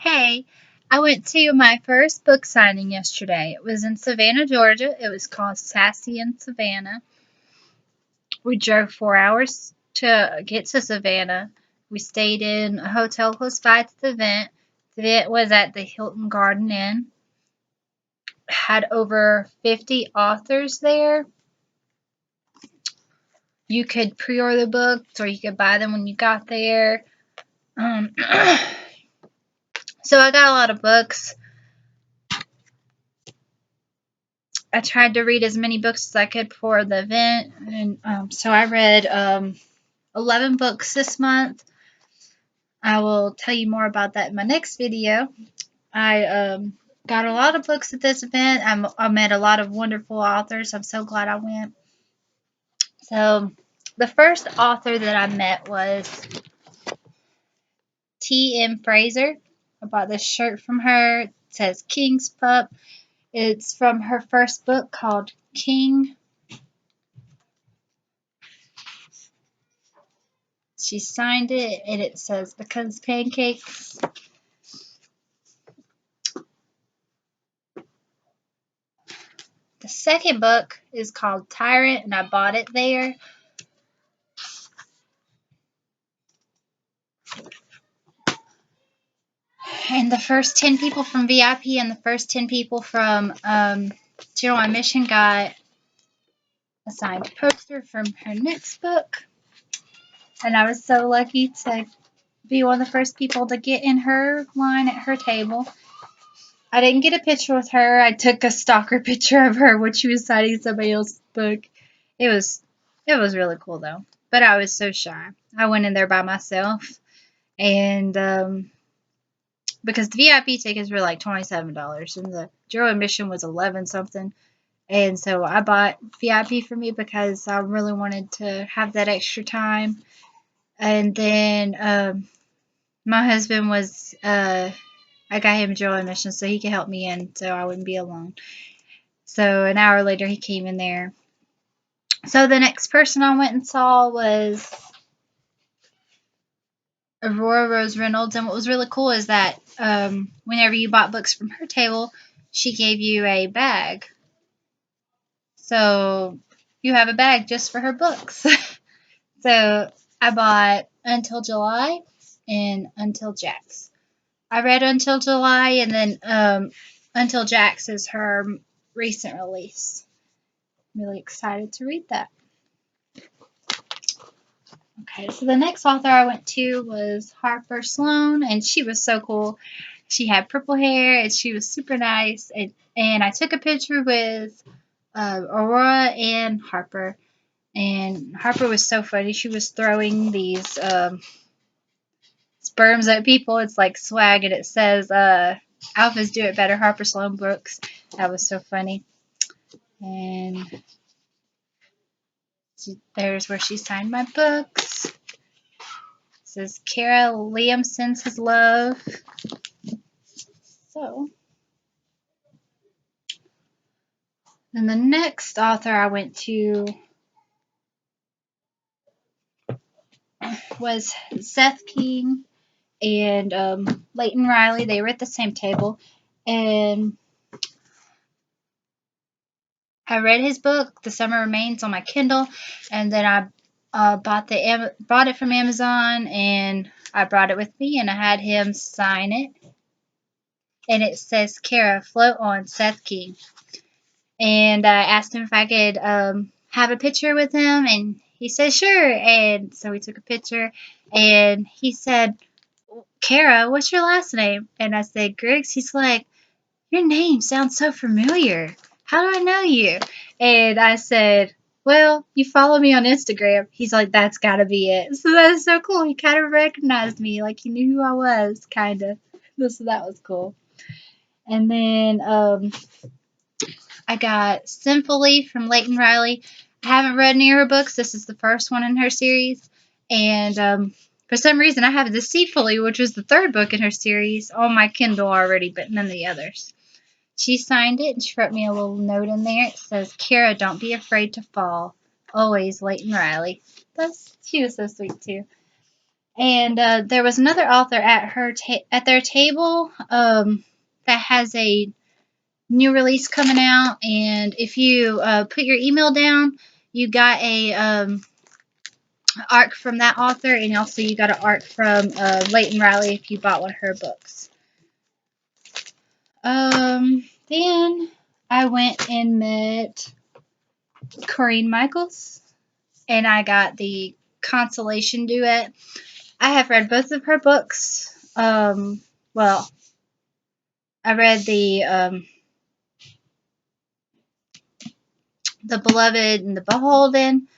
Hey, I went to my first book signing yesterday. It was in Savannah, Georgia. It was called Sassy in Savannah. We drove 4 hours to get to Savannah. We stayed in a hotel close by to the event. The event was at the Hilton Garden Inn. Had over 50 authors there. You could pre-order books or you could buy them when you got there. So I got a lot of books. I tried to read as many books as I could for the event, and so I read 11 books this month. I will tell you more about that in my next video. I got a lot of books at this event. I met a lot of wonderful authors. I'm so glad I went. So the first author that I met was T.M. Fraser. I bought this shirt from her. It says King's Pup. It's from her first book called King. She signed it, and it says, "Because pancakes." The second book is called Tyrant, and I bought it there. And the first 10 people from VIP and the first 10 people from General Admission got a signed poster from her next book. And I was so lucky to be one of the first people to get in her line at her table. I didn't get a picture with her. I took a stalker picture of her when she was signing somebody else's book. It was really cool though. But I was so shy. I went in there by myself, and because the VIP tickets were like $27 and the general admission was 11 something. And so I bought VIP for me because I really wanted to have that extra time. And then my husband was I got him general admission so he could help me in so I wouldn't be alone. So an hour later he came in there. So the next person I went and saw was Aurora Rose Reynolds, and what was really cool is that whenever you bought books from her table, she gave you a bag. So you have a bag just for her books. So I bought Until July and Until Jax. I read Until July, and then Until Jax is her recent release. I'm really excited to read that. Okay, so the next author I went to was Harper Sloan, and she was so cool. She had purple hair, and she was super nice. And I took a picture with Aurora and Harper. And Harper was so funny. She was throwing these sperms at people. It's like swag, and it says, "Alphas do it better, Harper Sloan Brooks." That was so funny. And there's where she signed my books. It says, "Kara Liam sends his love." So, then the next author I went to was Seth King and Leighton Riley. They were at the same table, and I read his book, The Summer Remains, on my Kindle, and then I bought it from Amazon, and I brought it with me, and I had him sign it, and it says, "Kara, float on, Seth King." And I asked him if I could have a picture with him, and he said sure. And so we took a picture, and he said, "Kara, what's your last name?" And I said, "Griggs." He's like, "Your name sounds so familiar. How do I know you?" And I said, "Well, you follow me on Instagram." He's like, "That's got to be it." So that is so cool. He kind of recognized me, like he knew who I was, kind of. So that was cool. And then I got Sinfully from Leighton Riley. I haven't read any of her books. This is the first one in her series. And for some reason, I have Deceitfully, which was the third book in her series, on my Kindle already, but none of the others. She signed it, and she wrote me a little note in there. It says, "Kara, don't be afraid to fall. Always, Leighton Riley." She was so sweet, too. And there was another author at at their table that has a new release coming out, and if you put your email down, you got a arc from that author, and also you got an arc from Leighton Riley if you bought one of her books. Then I went and met Corinne Michaels, and I got the Consolation Duet. I have read both of her books. Well, I read the Beloved and the Beholden,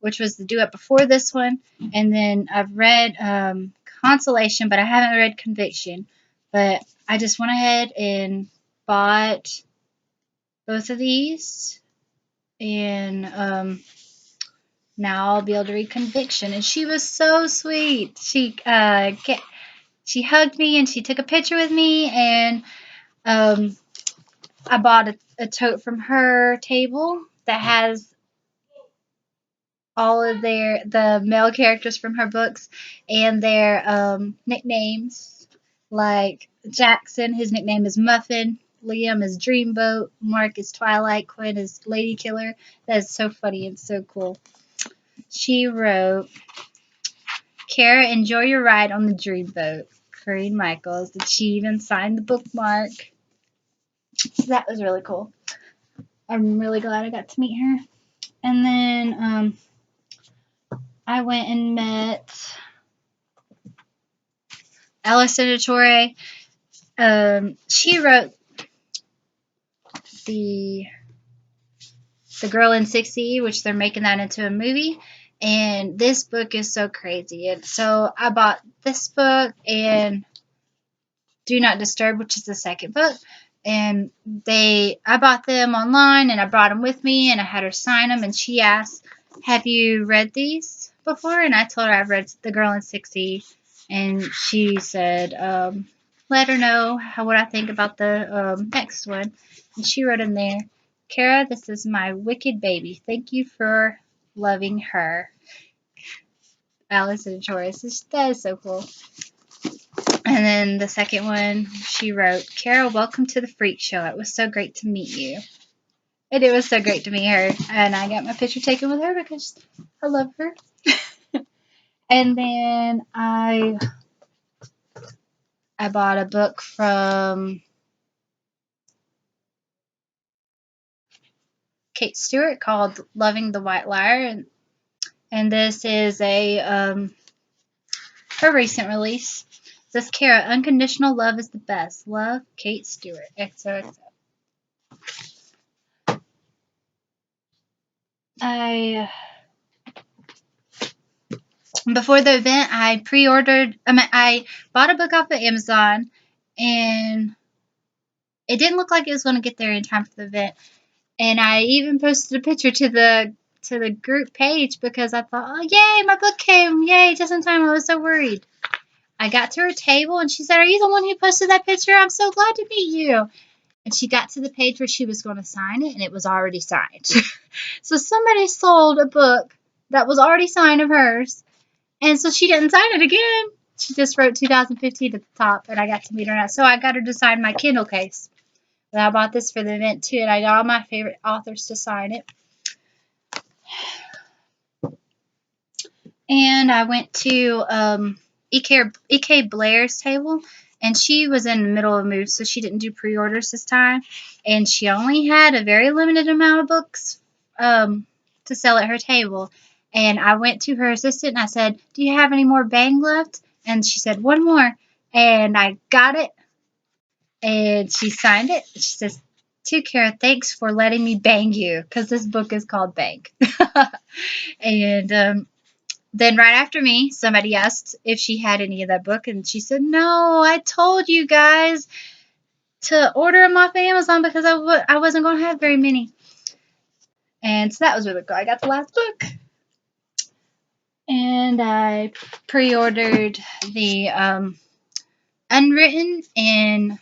which was the duet before this one, and then I've read Consolation, but I haven't read Conviction. But I just went ahead and bought both of these, and now I'll be able to read Conviction. And she was so sweet. She hugged me and she took a picture with me, and I bought a tote from her table that has all of the male characters from her books and their nicknames. Like Jackson, his nickname is Muffin. Liam is Dreamboat. Mark is Twilight. Quinn is Lady Killer. That is so funny and so cool. She wrote, Kara, enjoy your ride on the Dreamboat. Corinne Michaels. And she even signed the bookmark. So that was really cool. I'm really glad I got to meet her. And then I went and met Alice Editore. She wrote the Girl in 60, which they're making that into a movie. And this book is so crazy. And so I bought this book and Do Not Disturb, which is the second book. And I bought them online and I brought them with me and I had her sign them. And she asked, have you read these before? And I told her I've read The Girl in 60. And she said, let her know what I think about the next one. And she wrote in there, Kara, this is my wicked baby. Thank you for loving her. Alice and Taurus. That is so cool. And then the second one, she wrote, Kara, welcome to the Freak Show. It was so great to meet you. And it was so great to meet her. And I got my picture taken with her because I love her. And then I bought a book from Kate Stewart called Loving the White Liar. And this is her recent release. It says, Kara, unconditional love is the best. Love, Kate Stewart. XOXO. Before the event, I bought a book off of Amazon, and it didn't look like it was going to get there in time for the event. And I even posted a picture to the group page because I thought, oh, yay, my book came. Yay, just in time. I was so worried. I got to her table, and she said, are you the one who posted that picture? I'm so glad to meet you. And she got to the page where she was going to sign it, and it was already signed. So somebody sold a book that was already signed of hers, and so she didn't sign it again. She just wrote 2015 at the top, and I got to meet her now. So I got her to sign my Kindle case. And I bought this for the event, too, and I got all my favorite authors to sign it. And I went to E.K. Blair's table, and she was in the middle of a move, so she didn't do pre-orders this time. And she only had a very limited amount of books to sell at her table. And I went to her assistant, and I said, do you have any more Bang left? And she said, one more. And I got it, and she signed it. She says, to Kara, thanks for letting me bang you, because this book is called Bang. And then right after me, somebody asked if she had any of that book, and she said, no, I told you guys to order them off Amazon because I wasn't going to have very many. And so that was really cool. I got the last book. And I pre-ordered the unwritten and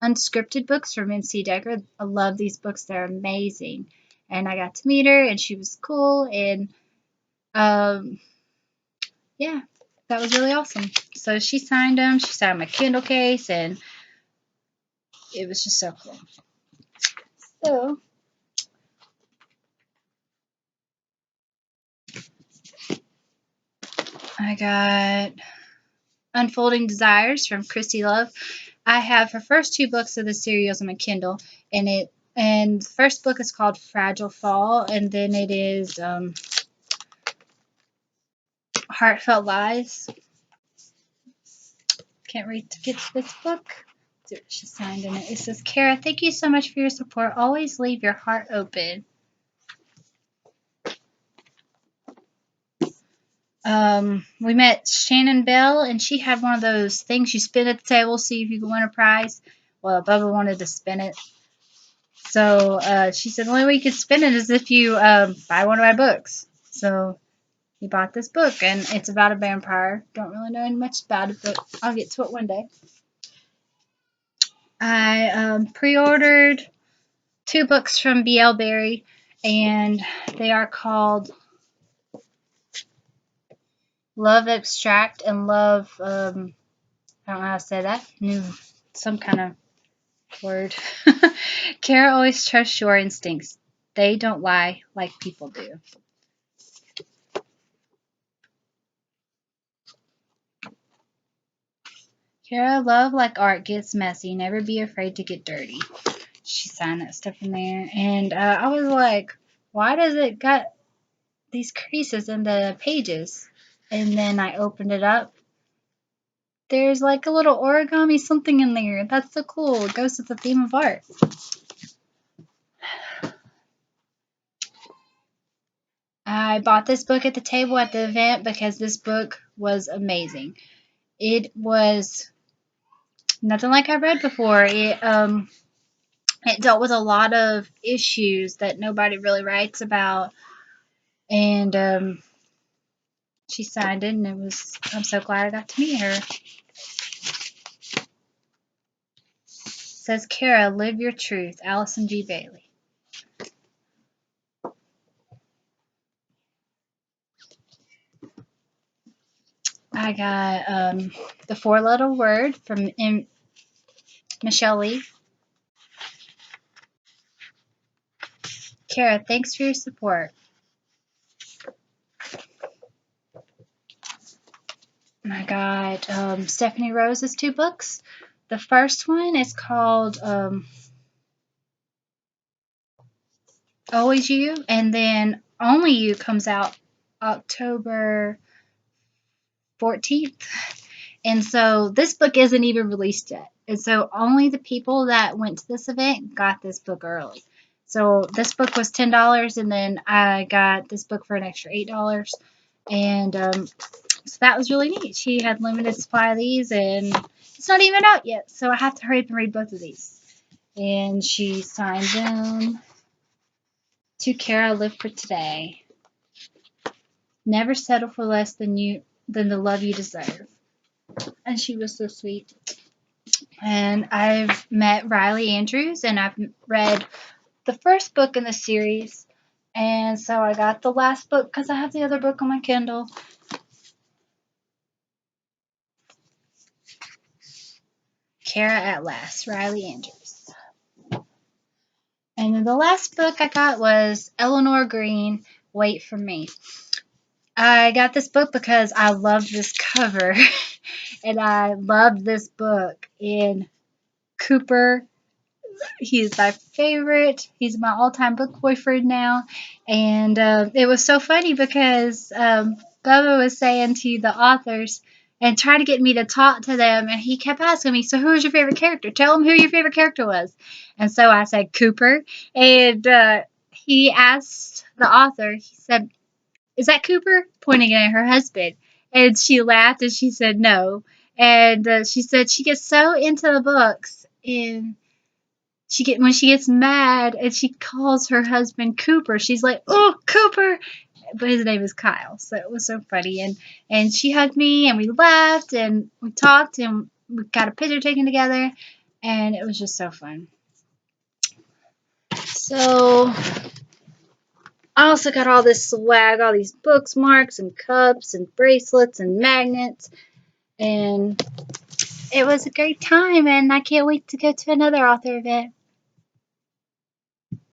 unscripted books from NC Decker. I love these books. They're amazing. And I got to meet her, and she was cool. And yeah. that was really awesome. So she signed them. She signed my Kindle case, and it was just so cool. So I got Unfolding Desires from Christy Love. I have her first 2 books of the series on my Kindle, and the first book is called Fragile Fall, and then it is Heartfelt Lies. Can't wait to get to this book. She signed in it. It says, Kara, thank you so much for your support. Always leave your heart open. We met Shannon Bell, and she had one of those things you spin at the table, see if you can win a prize. Well, Bubba wanted to spin it. So she said the only way you could spin it is if you buy one of my books. So he bought this book, and it's about a vampire. Don't really know much about it, but I'll get to it one day. I pre-ordered 2 books from B.L. Berry, and they are called Love Abstract and Love, I don't know how to say that, some kind of word. Kara always trusts your instincts. They don't lie like people do. Kara, love like art gets messy. Never be afraid to get dirty. She signed that stuff in there. And I was like, why does it got these creases in the pages? And then I opened it up. There's like a little origami something in there. That's so cool. It goes with the theme of art. I bought this book at the table at the event because this book was amazing. It was nothing like I read before. It dealt with a lot of issues that nobody really writes about, and she signed it, and I'm so glad I got to meet her. It says, Kara, live your truth. Allison G. Bailey. I got The Four-Letter Word from Michelle Lee. Kara, thanks for your support. I got Stephanie Rose's 2 books. The first one is called Always You, and then Only You comes out October 14th. And so this book isn't even released yet. And so only the people that went to this event got this book early. So this book was $10, and then I got this book for an extra $8. And so that was really neat. She had limited supply of these, and it's not even out yet. So I have to hurry up and read both of these. And she signed them to Kara, Live for Today. Never settle for less than the love you deserve. And she was so sweet. And I've met Riley Andrews, and I've read the first book in the series. And so I got the last book because I have the other book on my Kindle. Kara at Last, Riley Andrews. And then the last book I got was Eleanor Green, Wait for Me. I got this book because I love this cover, and I love this book. And Cooper, he's my favorite. He's my all-time book boyfriend now. And it was so funny because Bubba was saying to the authors and trying to get me to talk to them, and he kept asking me, so who was your favorite character? Tell him who your favorite character was. And so I said Cooper, and he asked the author, he said, is that Cooper? Pointing at her husband. And she laughed and she said no. And she said she gets so into the books, and when she gets mad and she calls her husband Cooper, she's like, oh, Cooper. But his name is Kyle. So it was so funny. And she hugged me, and we laughed, and we talked, and we got a picture taken together, and it was just so fun. So I also got all this swag, all these bookmarks and cups and bracelets and magnets. And it was a great time, and I can't wait to go to another author event.